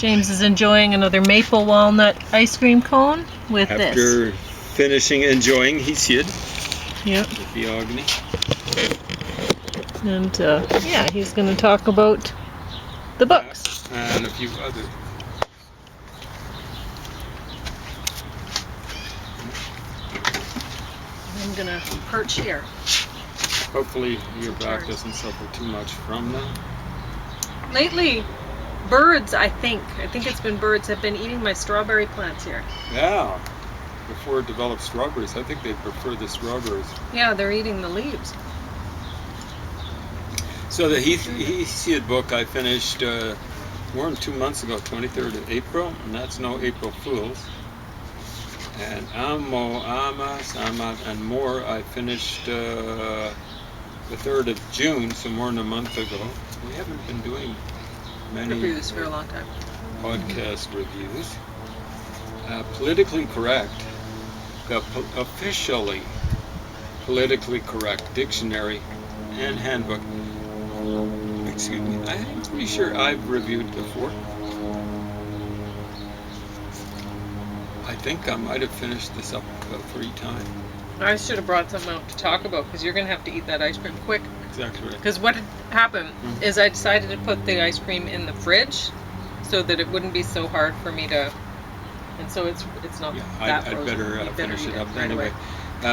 James is enjoying another maple walnut ice cream cone with this. After finishing enjoying Hesiod. Yep. The Theogony. And yeah, he's going to talk about the books. And a few others. I'm going to perch here. Hopefully your back doesn't suffer too much from them. Lately, birds, I think it's been birds, have been eating my strawberry plants here. Yeah. Before it developed strawberries, I think they prefer the strawberries. Yeah, they're eating the leaves. So the Hesiod book I finished more than 2 months ago, 23rd of April, and that's no April Fools. And Amo, Amas, Amat, and more I finished the 3rd of June, so more than a month ago. We haven't been doing many reviews for a long time. Podcast reviews. Politically correct, officially politically correct dictionary and handbook. Excuse me, I'm pretty sure I've reviewed before. I think I might have finished this up 3 times. I should have brought some out to talk about, because you're going to have to eat that ice cream quick. Exactly right. Because what had happened is I decided to put the ice cream in the fridge so that it wouldn't be so hard for me to... And so it's not that frozen. I'd better finish it up right anyway.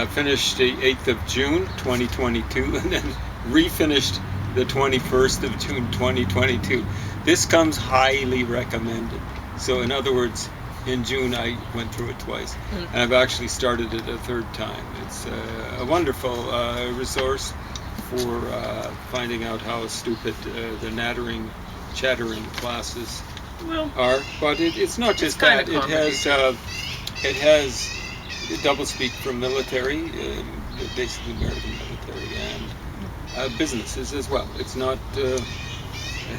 Finished the 8th of June, 2022, and then refinished the 21st of June, 2022. This comes highly recommended. So in other words, in June I went through it twice, and I've actually started it a 3rd time. It's a wonderful resource for finding out how stupid the nattering, chattering classes are. But it's not just that. It has doublespeak from military, basically American military, and businesses as well. It's not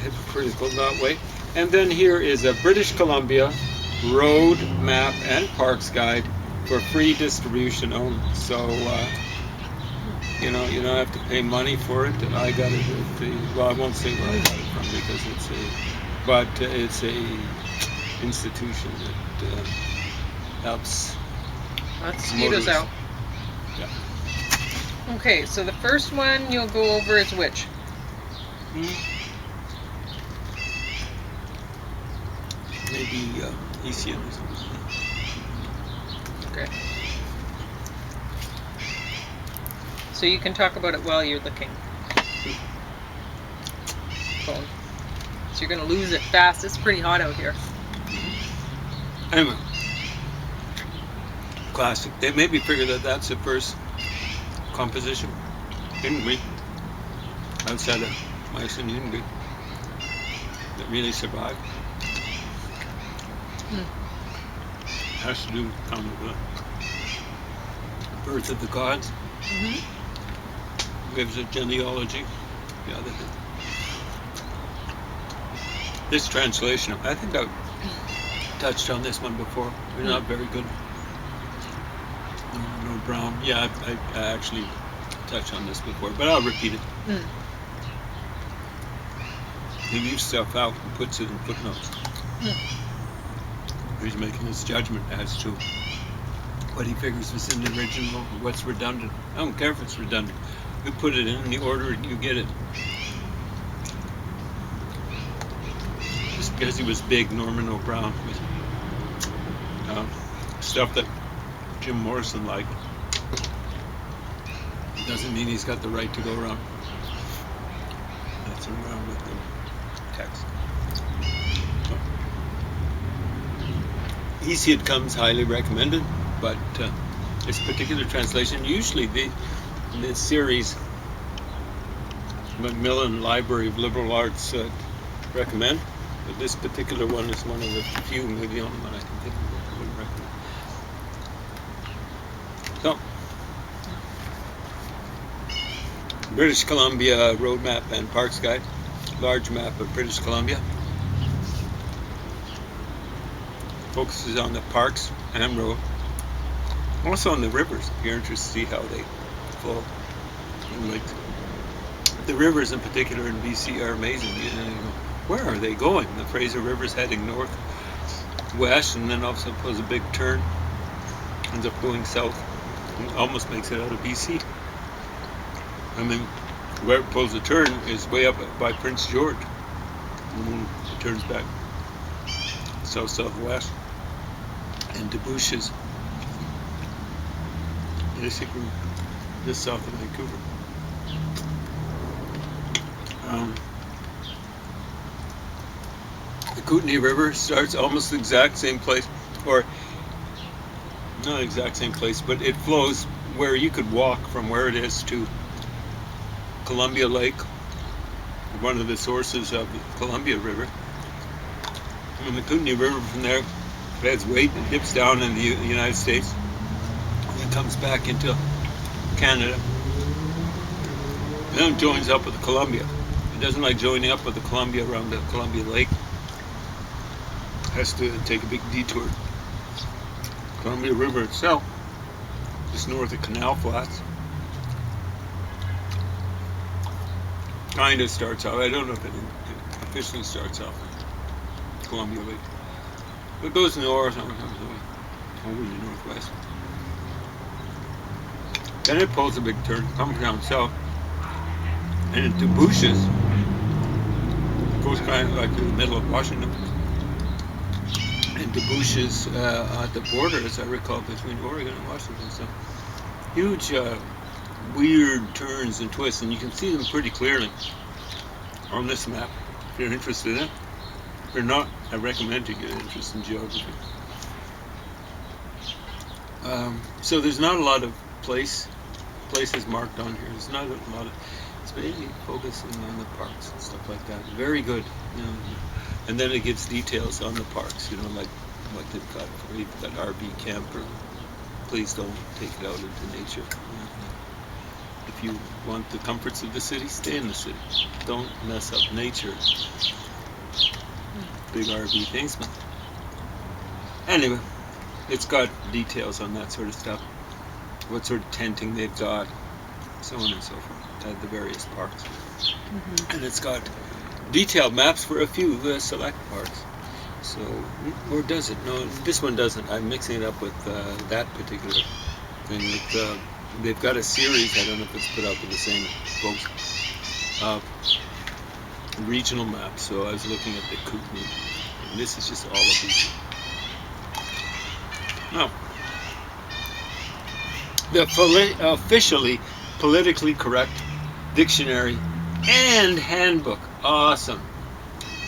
hypocritical that way. And then here is a British Columbia road map and parks guide for free distribution only. So you don't have to pay money for it. I got it at the, well, I won't say where I got it from because it's a institution that helps mosquitoes out. Yeah. Okay, so the first one you'll go over is which? Maybe Hesiod or something. Okay. So you can talk about it while you're looking. Phone. So you're going to lose it fast. It's pretty hot out here. Anyway. Classic. They made me figure that that's the first composition in Greek outside of Mycenaean Greek that really survived. Has to do with kind of the birth of the gods. Gives a genealogy. The other thing. This translation, I think I've touched on this one before. We're not very good. No brown. Yeah, I actually touched on this before, but I'll repeat it. He leaves stuff out and puts it in footnotes. He's making his judgment as to what he figures is in the original, what's redundant. I don't care if it's redundant. You put it in the order and you get it. Just because he was big, Norman O'Brien was stuff that Jim Morrison liked. Doesn't mean he's got the right to go around. That's around with the text. Hesiod comes highly recommended, but this particular translation, usually this series, Macmillan Library of Liberal Arts recommend, but this particular one is one of the few, maybe the only one I can think of that I wouldn't recommend. So, British Columbia Road Map and Parks Guide, large map of British Columbia. Focuses on the parks and road. Also on the rivers, if you're interested to see how they flow. And like the rivers in particular in BC are amazing. You know, where are they going? The Fraser River's heading northwest, and then also pulls a big turn, ends up going south, and almost makes it out of BC. I mean, where it pulls a turn is way up by Prince George, and then it turns back south-southwest and debouches basically just south of Vancouver. The Kootenay River starts almost the exact same place, or not the exact same place, but it flows where you could walk from where it is to Columbia Lake, one of the sources of the Columbia River. And the Kootenay River from there heads way, dips down in the United States, and then comes back into Canada, and then joins up with the Columbia. It doesn't like joining up with the Columbia around the Columbia Lake. Has to take a big detour. Columbia River itself, just north of Canal Flats, kind of starts off. I don't know if it officially starts off in Columbia Lake. It goes north, over the northwest. Then it pulls a big turn, comes down south, and it debouches. It goes kind of like to the middle of Washington. And debouches at the border, as I recall, between Oregon and Washington. So huge, weird turns and twists, and you can see them pretty clearly on this map if you're interested in it. If you're not, I recommend you get an interest in geography. So there's not a lot of places marked on here. There's not a lot of. It's mainly focusing on the parks and stuff like that. Very good. You know, and then it gives details on the parks, you know, like what they've got. You've got RV camper. Please don't take it out into nature. You know. If you want the comforts of the city, stay in the city. Don't mess up nature. Big RV things, man. Anyway, it's got details on that sort of stuff. What sort of tenting they've got, so on and so forth, at the various parks. Mm-hmm. And it's got detailed maps for a few select parks. So, or does it? No, this one doesn't. I'm mixing it up with that particular thing. They've got a series, I don't know if it's put out by the same folks, regional maps. So I was looking at the Kootenay, and this is just all of these. Now, the officially politically correct dictionary and handbook. Awesome.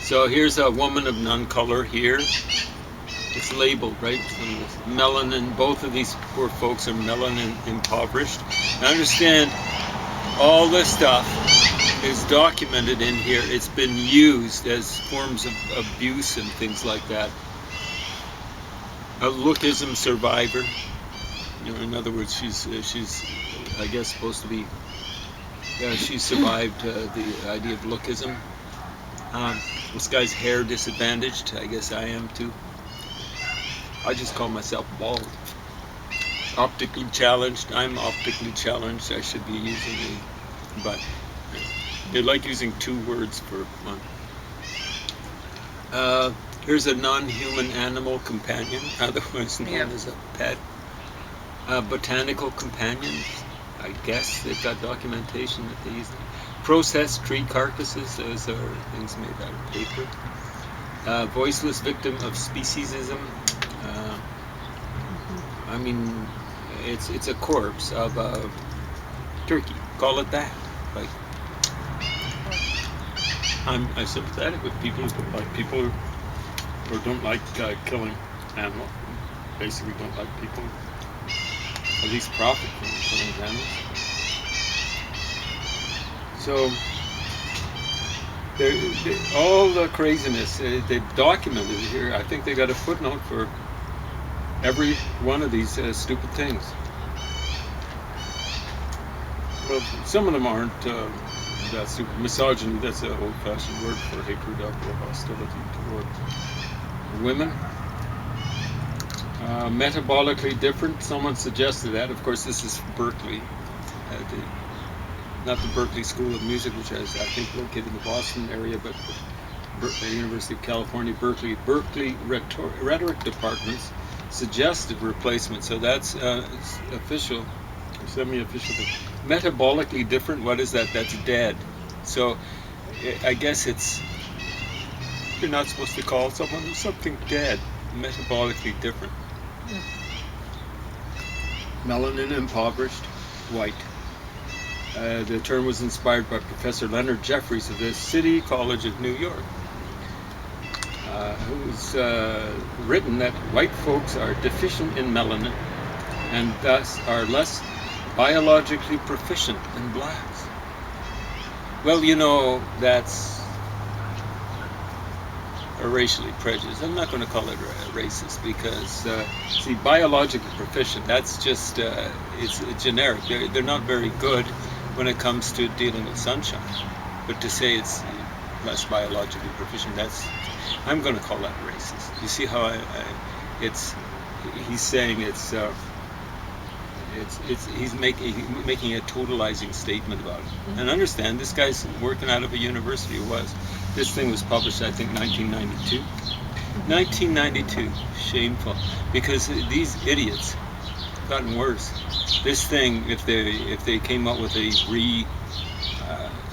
So here's a woman of none color here. It's labeled, right? Melanin. Both of these poor folks are melanin impoverished. Now understand, all this stuff is documented in here. It's been used as forms of abuse and things like that. A lookism survivor. You know, in other words, she's I guess supposed to be. She survived the idea of lookism. This guy's hair disadvantaged. I guess I am too. I just call myself bald. Optically challenged. I'm optically challenged. I should be using but they like using 2 words for one. Here's a non-human animal companion, otherwise known as a pet. Botanical companions. I guess they've got documentation that they use them. Processed tree carcasses, those are things made out of paper. Voiceless victim of speciesism. I mean, it's a corpse of a turkey. Call it that. Like, I'm sympathetic with people who don't like people or don't like killing animals. Basically, don't like people. At least profit from killing animals. So, all the craziness, they've documented it here. I think they got a footnote for every one of these stupid things. Well, some of them aren't that stupid. Misogyny, that's an old-fashioned word for hatred of or hostility toward women. Metabolically different, someone suggested that. Of course, this is Berkeley. Not the Berkeley School of Music, which is, I think, located in the Boston area, but University of California, Berkeley rhetoric departments suggested replacement. So that's official, or semi-official. Metabolically different. What is that? That's dead. So I guess you're not supposed to call someone something dead. Metabolically different. Melanin impoverished, white. The term was inspired by Professor Leonard Jeffries of the City College of New York, who's written that white folks are deficient in melanin and thus are less biologically proficient than blacks. Well, that's a racially prejudiced. I'm not going to call it racist because, see, biologically proficient, that's just, it's generic. They're not very good when it comes to dealing with sunshine. But to say it's less biologically proficient, I'm going to call that racist. You see how he's saying he's making a totalizing statement about it. Mm-hmm. And understand, this guy's working out of a university. This thing was published, I think, 1992. 1992. Shameful. Because these idiots have gotten worse. This thing, if they came up with a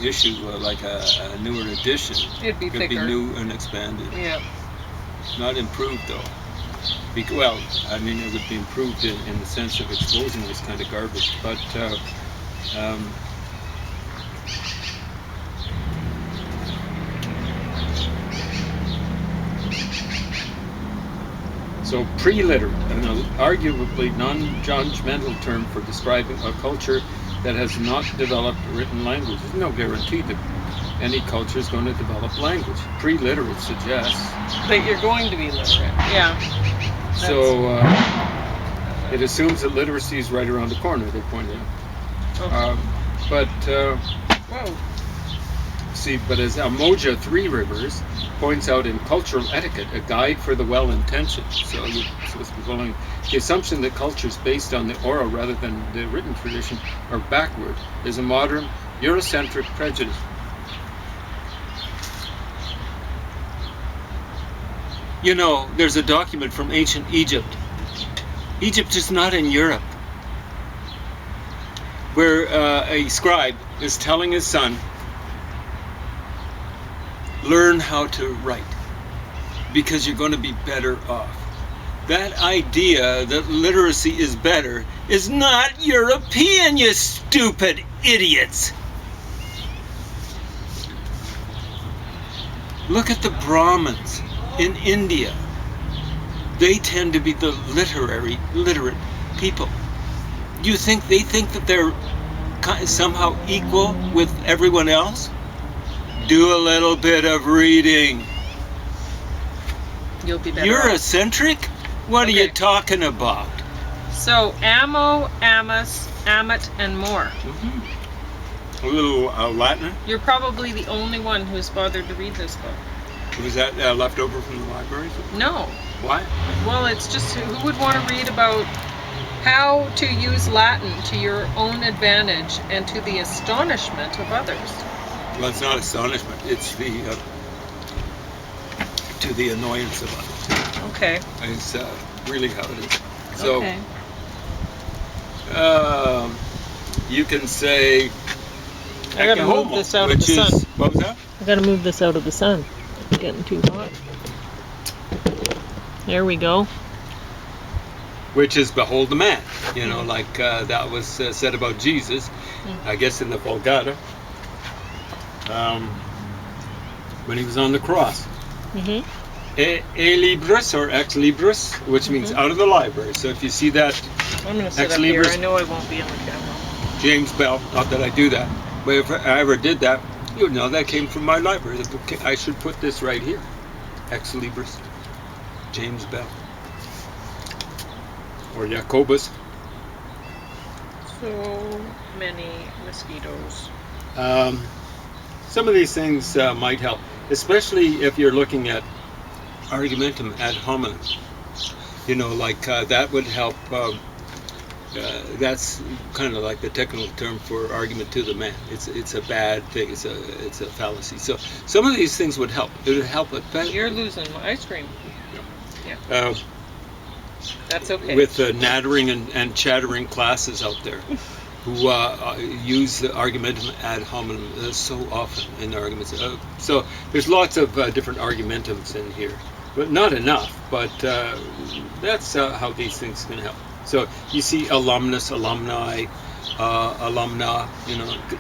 issue, like a newer edition, it'd be new and expanded. Yeah. Not improved, though. Well, I mean, it would be improved in the sense of exposing this kind of garbage. But so pre-literate, an arguably non-judgmental term for describing a culture that has not developed written language. There's no guarantee that any culture is going to develop language. Pre-literate suggests that you're going to be literate. Yeah. So it assumes that literacy is right around the corner, they pointed out. Okay. But as Almoja Three Rivers points out in Cultural Etiquette, a guide for the well-intentioned, so you're supposed to be following the assumption that cultures based on the oral rather than the written tradition are backward is a modern Eurocentric prejudice. There's a document from ancient Egypt. Egypt is not in Europe. Where a scribe is telling his son, learn how to write, because you're going to be better off. That idea that literacy is better is not European, you stupid idiots. Look at the Brahmins in India. They tend to be the literate people. Do you think they think that they're somehow equal with everyone else? Do a little bit of reading. You'll be better. Eurocentric? What are you talking about? So, ammo, amas, amat, and more. Mm-hmm. A little Latin. You're probably the only one who's bothered to read this book. Was that left over from the library? No. Why? Well, it's just, who would want to read about how to use Latin to your own advantage and to the astonishment of others? Well, it's not astonishment. It's to the annoyance of others. Okay. It's really how it is. So, okay. You can say, I gotta move this out of the sun. What was that? I gotta move this out of the sun. It's getting too hot. There we go. Which is behold the man. Like that was said about Jesus, I guess in the Vulgata, when he was on the cross. Mm-hmm. E libris or ex libris, which means out of the library. So if you see that, I'm going to sit up here. I know I won't be on the camera. James Bell, not that I do that, but if I ever did that, you would know that came from my library. I should put this right here. Ex libris, James Bell. Or Jacobus. So many mosquitoes. Some of these things might help, especially if you're looking at argumentum ad hominem. Like that would help that's kind of like the technical term for argument to the man. It's a bad thing. It's a fallacy. So some of these things would help. It would help it better. You're losing my ice cream. Yeah. That's okay. With nattering and chattering classes out there who use the argumentum ad hominem so often in arguments. So there's lots of different argumentums in here, but not enough. But that's how these things can help. So you see alumnus, alumni, alumna,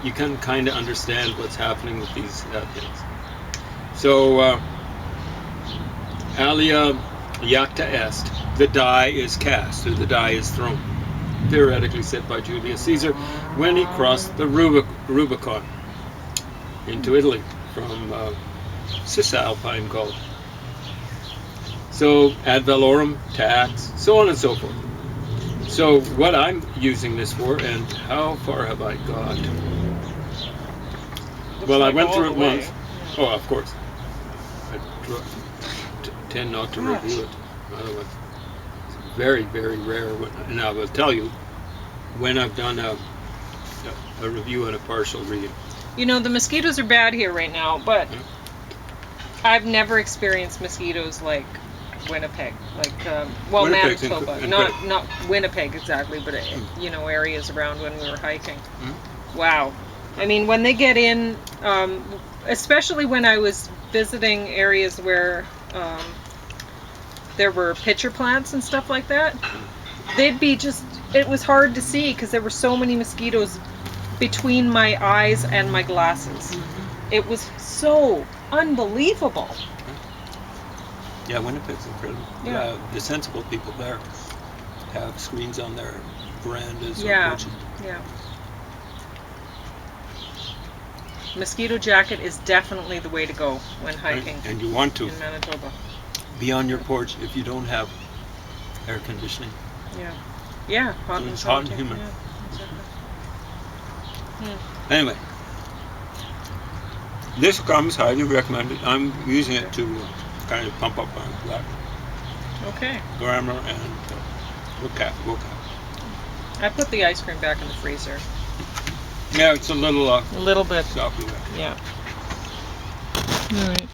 you can kind of understand what's happening with these things. So alia iacta est, the die is cast, or the die is thrown, theoretically said by Julius Caesar when he crossed the Rubicon into Italy from Cisalpine Gaul. So ad valorem, tax, so on and so forth. So what I'm using this for, and how far have I got? Well, I went through it once. Oh, of course. I tend not to review it. Otherwise, it's very, very rare. And I will tell you when I've done a review and a partial reading. The mosquitoes are bad here right now, but I've never experienced mosquitoes like Winnipeg, Manitoba, not Winnipeg exactly, but areas around when we were hiking. Wow. I mean, when they get in, especially when I was visiting areas where there were pitcher plants and stuff like that, they'd be it was hard to see because there were so many mosquitoes between my eyes and my glasses. It was so unbelievable. Yeah, Winnipeg's incredible. Yeah. The sensible people there have screens on their verandas. Yeah. Yeah. Mosquito jacket is definitely the way to go when hiking. And you want to in Manitoba. Be on your porch if you don't have air conditioning. Yeah. Yeah. It's hot and humid. Yeah, exactly. Anyway, this comes highly recommended. I'm using it to kind of pump up my that grammar and vocab. I put the ice cream back in the freezer. Yeah, it's a little bit soppy. Yeah. All right.